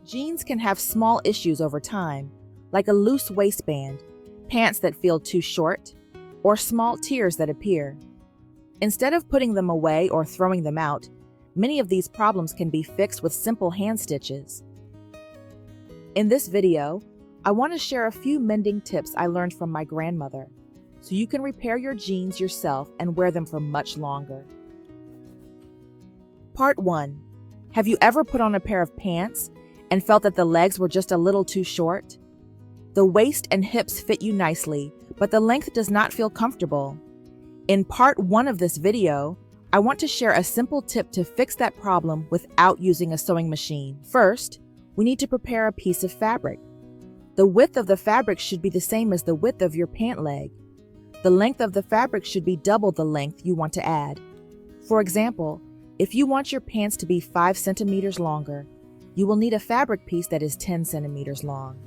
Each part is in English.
Jeans can have small issues over time, like a loose waistband, pants that feel too short, or small tears that appear. Instead of putting them away or throwing them out, many of these problems can be fixed with simple hand stitches. In this video, I want to share a few mending tips I learned from my grandmother, so you can repair your jeans yourself and wear them for much longer. Part 1. Have you ever put on a pair of pants and felt that the legs were just a little too short? The waist and hips fit you nicely, but the length does not feel comfortable. In part 1 of this video, I want to share a simple tip to fix that problem without using a sewing machine. First, we need to prepare a piece of fabric. The width of the fabric should be the same as the width of your pant leg. The length of the fabric should be double the length you want to add. For example, if you want your pants to be 5 centimeters longer, you will need a fabric piece that is 10 centimeters long.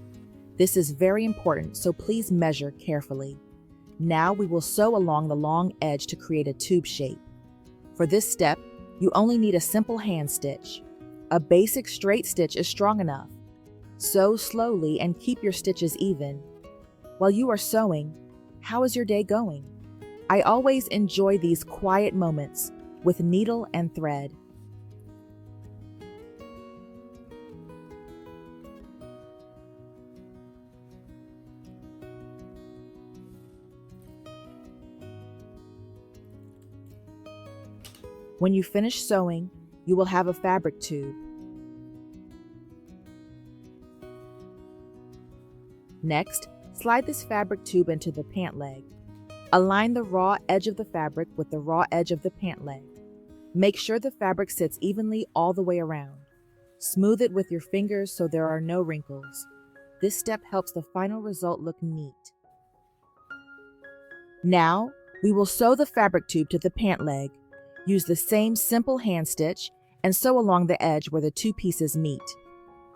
This is very important, so please measure carefully. Now we will sew along the long edge to create a tube shape. For this step, you only need a simple hand stitch. A basic straight stitch is strong enough. Sew slowly and keep your stitches even. While you are sewing, how is your day going? I always enjoy these quiet moments with needle and thread. When you finish sewing, you will have a fabric tube. Next, slide this fabric tube into the pant leg. Align the raw edge of the fabric with the raw edge of the pant leg. Make sure the fabric sits evenly all the way around. Smooth it with your fingers so there are no wrinkles. This step helps the final result look neat. Now, we will sew the fabric tube to the pant leg. Use the same simple hand stitch and sew along the edge where the two pieces meet.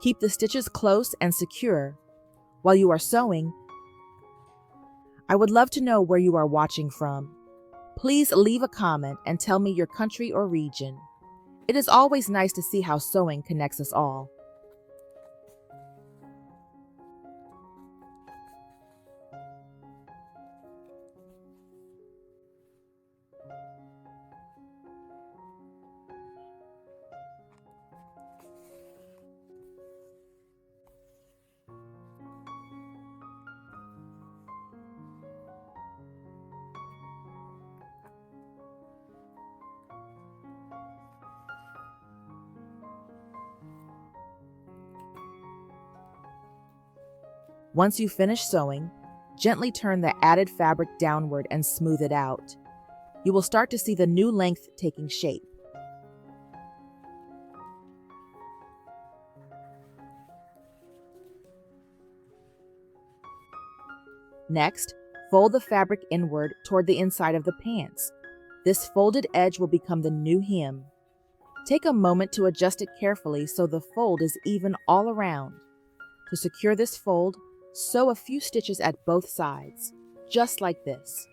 Keep the stitches close and secure. While you are sewing, I would love to know where you are watching from. Please leave a comment and tell me your country or region. It is always nice to see how sewing connects us all. Once you finish sewing, gently turn the added fabric downward and smooth it out. You will start to see the new length taking shape. Next, fold the fabric inward toward the inside of the pants. This folded edge will become the new hem. Take a moment to adjust it carefully so the fold is even all around. To secure this fold, sew a few stitches at both sides, just like this.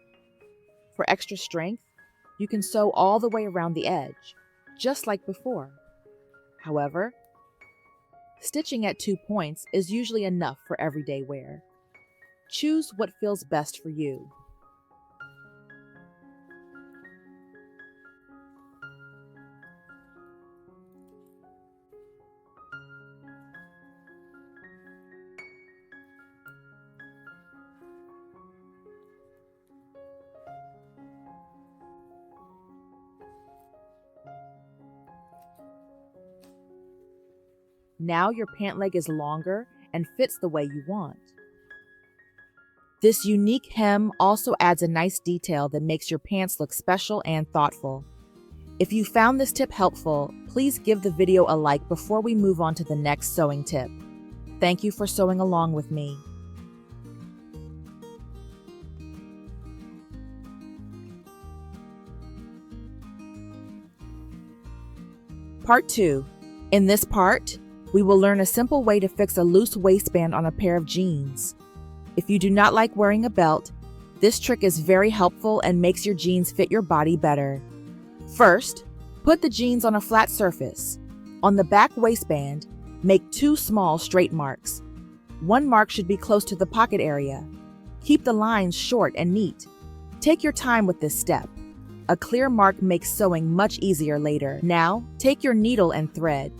For extra strength, you can sew all the way around the edge, just like before. However, stitching at 2 points is usually enough for everyday wear. Choose what feels best for you. Now your pant leg is longer and fits the way you want. This unique hem also adds a nice detail that makes your pants look special and thoughtful. If you found this tip helpful, please give the video a like before we move on to the next sewing tip. Thank you for sewing along with me. Part 2. In this part, we will learn a simple way to fix a loose waistband on a pair of jeans. If you do not like wearing a belt, this trick is very helpful and makes your jeans fit your body better. First, put the jeans on a flat surface. On the back waistband, Make 2 small straight marks. One mark should be close to the pocket area. Keep the lines short and neat. Take your time with this step. A clear mark makes sewing much easier later. Now, take your needle and thread.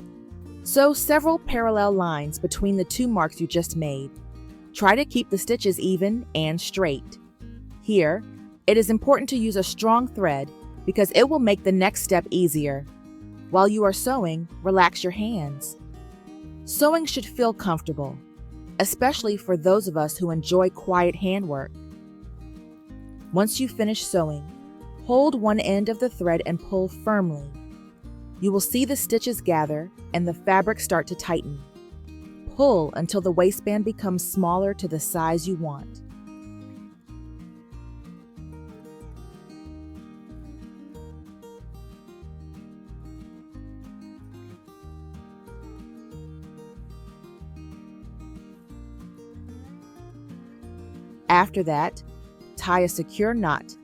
Sew several parallel lines between the 2 marks you just made. Try to keep the stitches even and straight. Here, it is important to use a strong thread because it will make the next step easier. While you are sewing, relax your hands. Sewing should feel comfortable, especially for those of us who enjoy quiet handwork. Once you finish sewing, hold one end of the thread and pull firmly. You will see the stitches gather and the fabric start to tighten. Pull until the waistband becomes smaller to the size you want. After that, tie a secure knot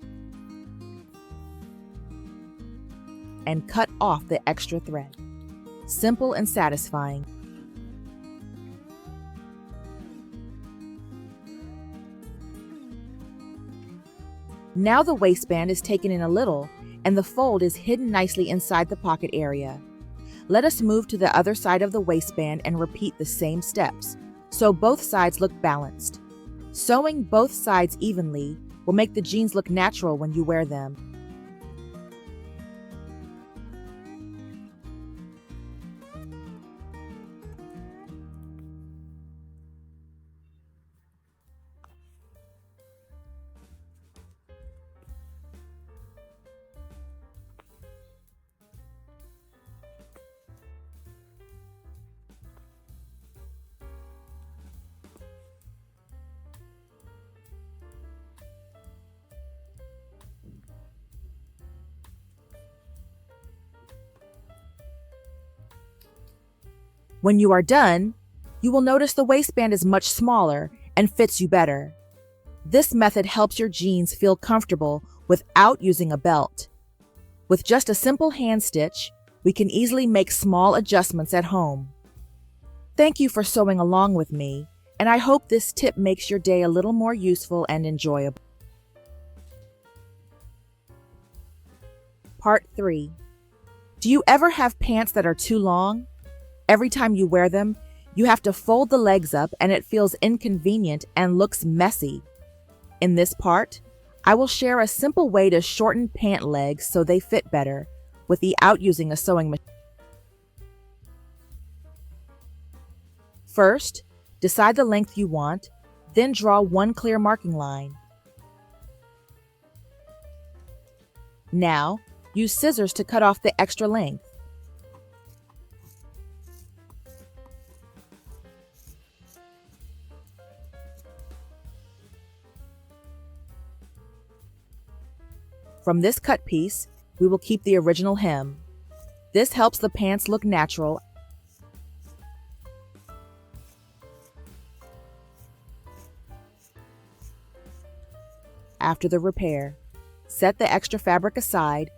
and cut off the extra thread. Simple and satisfying. Now the waistband is taken in a little and the fold is hidden nicely inside the pocket area. Let us move to the other side of the waistband and repeat the same steps, so both sides look balanced. Sewing both sides evenly will make the jeans look natural when you wear them. When you are done, you will notice the waistband is much smaller and fits you better. This method helps your jeans feel comfortable without using a belt. With just a simple hand stitch, we can easily make small adjustments at home. Thank you for sewing along with me, and I hope this tip makes your day a little more useful and enjoyable. Part 3. Do you ever have pants that are too long? Every time you wear them, you have to fold the legs up and it feels inconvenient and looks messy. In this part, I will share a simple way to shorten pant legs so they fit better without using a sewing machine. First, decide the length you want, then draw one clear marking line. Now, use scissors to cut off the extra length. From this cut piece, we will keep the original hem. This helps the pants look natural. After the repair, set the extra fabric aside.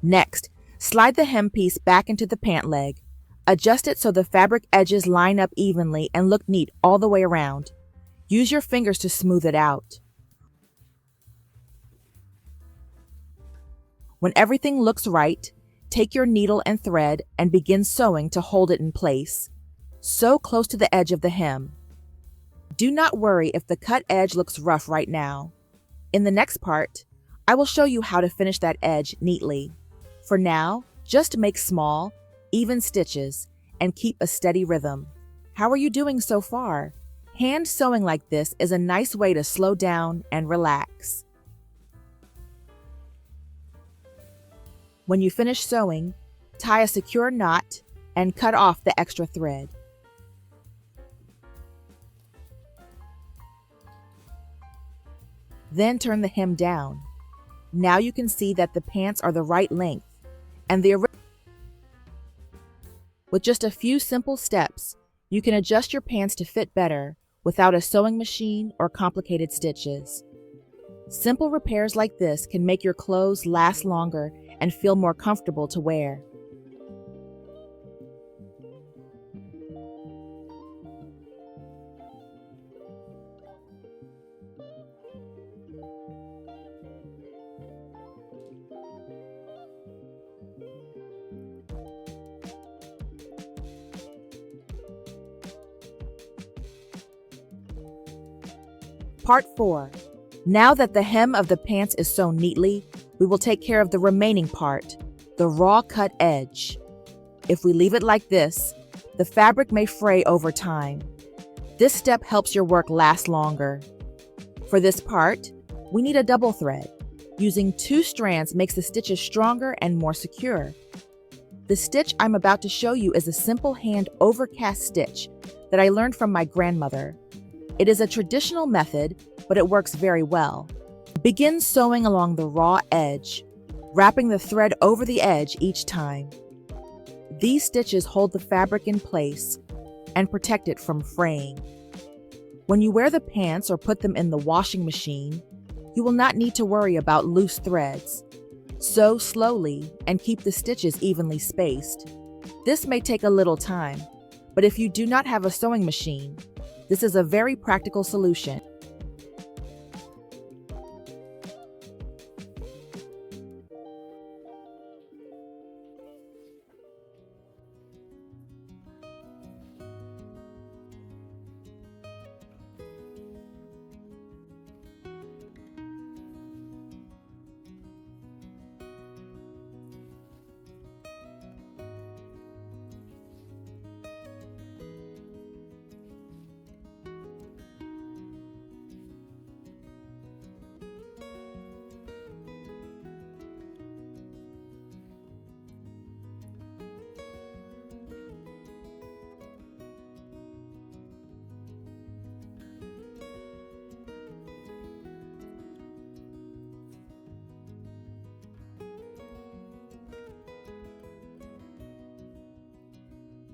Next, slide the hem piece back into the pant leg. Adjust it so the fabric edges line up evenly and look neat all the way around. Use your fingers to smooth it out. When everything looks right, take your needle and thread and begin sewing to hold it in place. Sew close to the edge of the hem. Do not worry if the cut edge looks rough right now. In the next part, I will show you how to finish that edge neatly. For now, just make small, even stitches and keep a steady rhythm. How are you doing so far? Hand sewing like this is a nice way to slow down and relax. When you finish sewing, tie a secure knot and cut off the extra thread. Then turn the hem down. Now you can see that the pants are the right length, and with just a few simple steps, you can adjust your pants to fit better without a sewing machine or complicated stitches. Simple repairs like this can make your clothes last longer and feel more comfortable to wear. Part 4. Now that the hem of the pants is sewn neatly, we will take care of the remaining part, the raw cut edge. If we leave it like this, the fabric may fray over time. This step helps your work last longer. For this part, we need a double thread. Using 2 strands makes the stitches stronger and more secure. The stitch I'm about to show you is a simple hand overcast stitch that I learned from my grandmother. It is a traditional method, but it works very well. Begin sewing along the raw edge, wrapping the thread over the edge each time. These stitches hold the fabric in place and protect it from fraying. When you wear the pants or put them in the washing machine, you will not need to worry about loose threads. Sew slowly and keep the stitches evenly spaced. This may take a little time, but if you do not have a sewing machine, this is a very practical solution.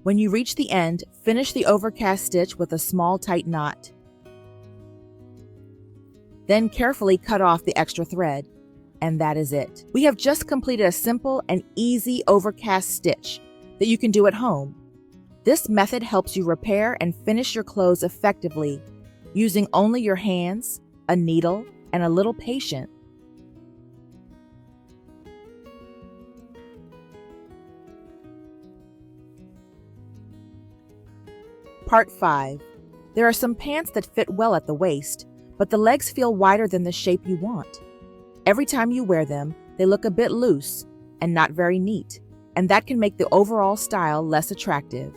When you reach the end, finish the overcast stitch with a small tight knot. Then carefully cut off the extra thread, and that is it. We have just completed a simple and easy overcast stitch that you can do at home. This method helps you repair and finish your clothes effectively, using only your hands, a needle, and a little patience. Part 5. There are some pants that fit well at the waist, but the legs feel wider than the shape you want. Every time you wear them, they look a bit loose and not very neat, and that can make the overall style less attractive.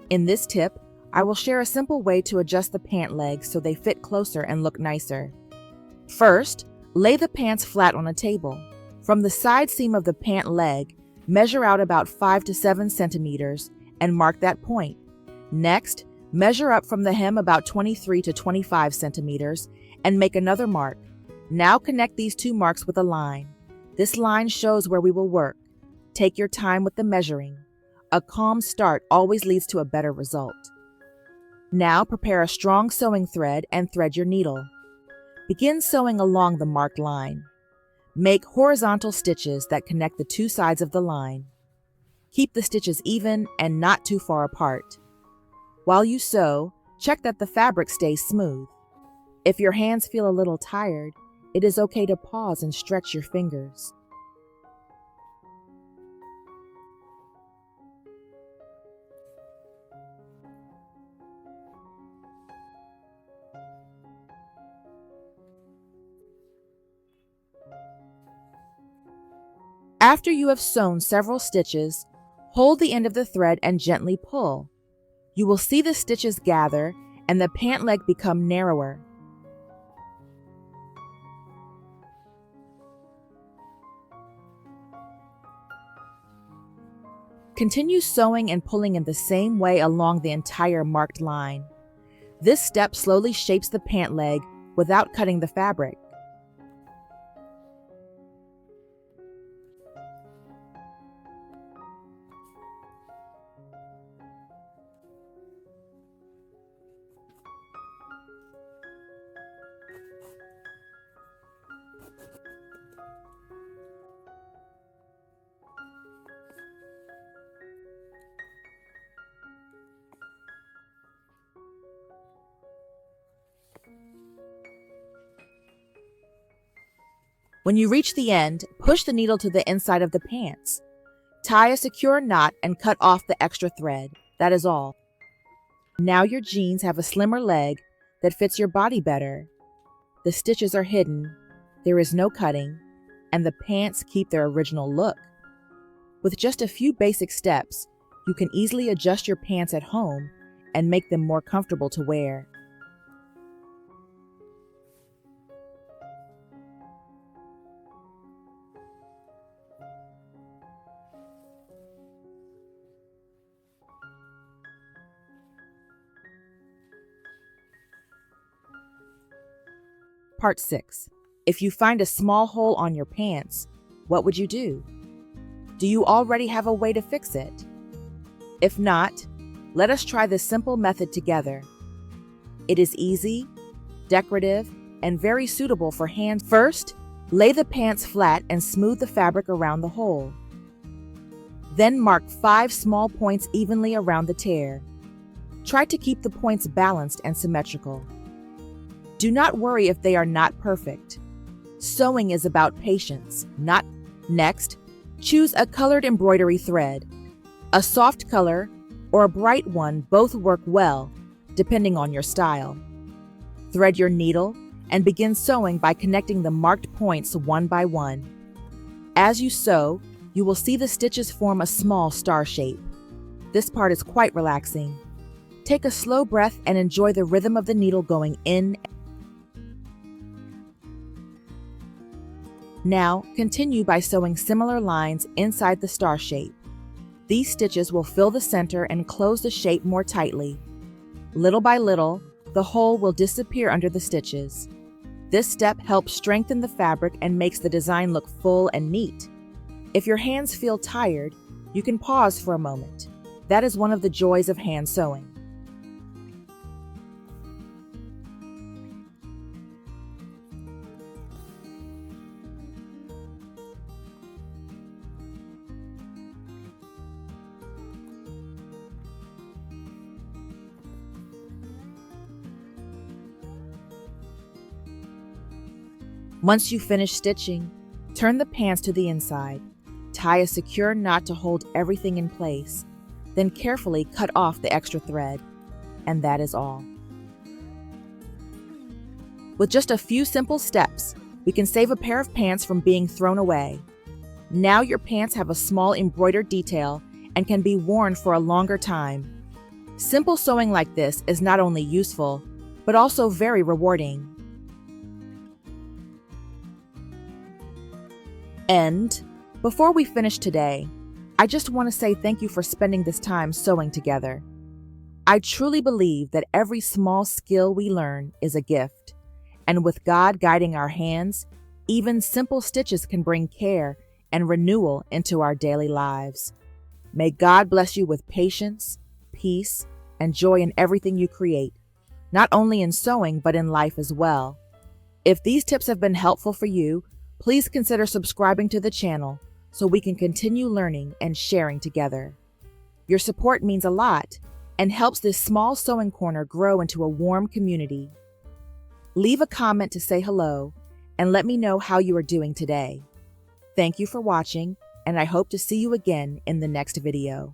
In this tip, I will share a simple way to adjust the pant legs so they fit closer and look nicer. First, lay the pants flat on a table. From the side seam of the pant leg, measure out about 5 to 7 centimeters and mark that point. Next, measure up from the hem about 23 to 25 centimeters and make another mark. Now connect these 2 marks with a line. This line shows where we will work. Take your time with the measuring. A calm start always leads to a better result. Now prepare a strong sewing thread and thread your needle. Begin sewing along the marked line. Make horizontal stitches that connect the 2 sides of the line. Keep the stitches even and not too far apart. While you sew, check that the fabric stays smooth. If your hands feel a little tired, it is okay to pause and stretch your fingers. After you have sewn several stitches, hold the end of the thread and gently pull. You will see the stitches gather and the pant leg become narrower. Continue sewing and pulling in the same way along the entire marked line. This step slowly shapes the pant leg without cutting the fabric. When you reach the end, push the needle to the inside of the pants. Tie a secure knot and cut off the extra thread. That is all. Now your jeans have a slimmer leg that fits your body better. The stitches are hidden, there is no cutting, and the pants keep their original look. With just a few basic steps, you can easily adjust your pants at home and make them more comfortable to wear. Part 6. If you find a small hole on your pants, what would you do? Do you already have a way to fix it? If not, let us try this simple method together. It is easy, decorative, and very suitable for hands. First, lay the pants flat and smooth the fabric around the hole. Then mark 5 small points evenly around the tear. Try to keep the points balanced and symmetrical. Do not worry if they are not perfect. Sewing is about patience, not. Next, choose a colored embroidery thread. A soft color or a bright one both work well, depending on your style. Thread your needle and begin sewing by connecting the marked points one by one. As you sew, you will see the stitches form a small star shape. This part is quite relaxing. Take a slow breath and enjoy the rhythm of the needle going in. Now, continue by sewing similar lines inside the star shape. These stitches will fill the center and close the shape more tightly. Little by little, the hole will disappear under the stitches. This step helps strengthen the fabric and makes the design look full and neat. If your hands feel tired, you can pause for a moment. That is one of the joys of hand sewing. Once you finish stitching, turn the pants to the inside. Tie a secure knot to hold everything in place. Then carefully cut off the extra thread. And that is all. With just a few simple steps, we can save a pair of pants from being thrown away. Now your pants have a small embroidered detail and can be worn for a longer time. Simple sewing like this is not only useful, but also very rewarding. And before we finish today, I just want to say thank you for spending this time sewing together. I truly believe that every small skill we learn is a gift, and with God guiding our hands, even simple stitches can bring care and renewal into our daily lives. May God bless you with patience, peace, and joy in everything you create, not only in sewing but in life as well. If these tips have been helpful for you, please consider subscribing to the channel so we can continue learning and sharing together. Your support means a lot and helps this small sewing corner grow into a warm community. Leave a comment to say hello and let me know how you are doing today. Thank you for watching, and I hope to see you again in the next video.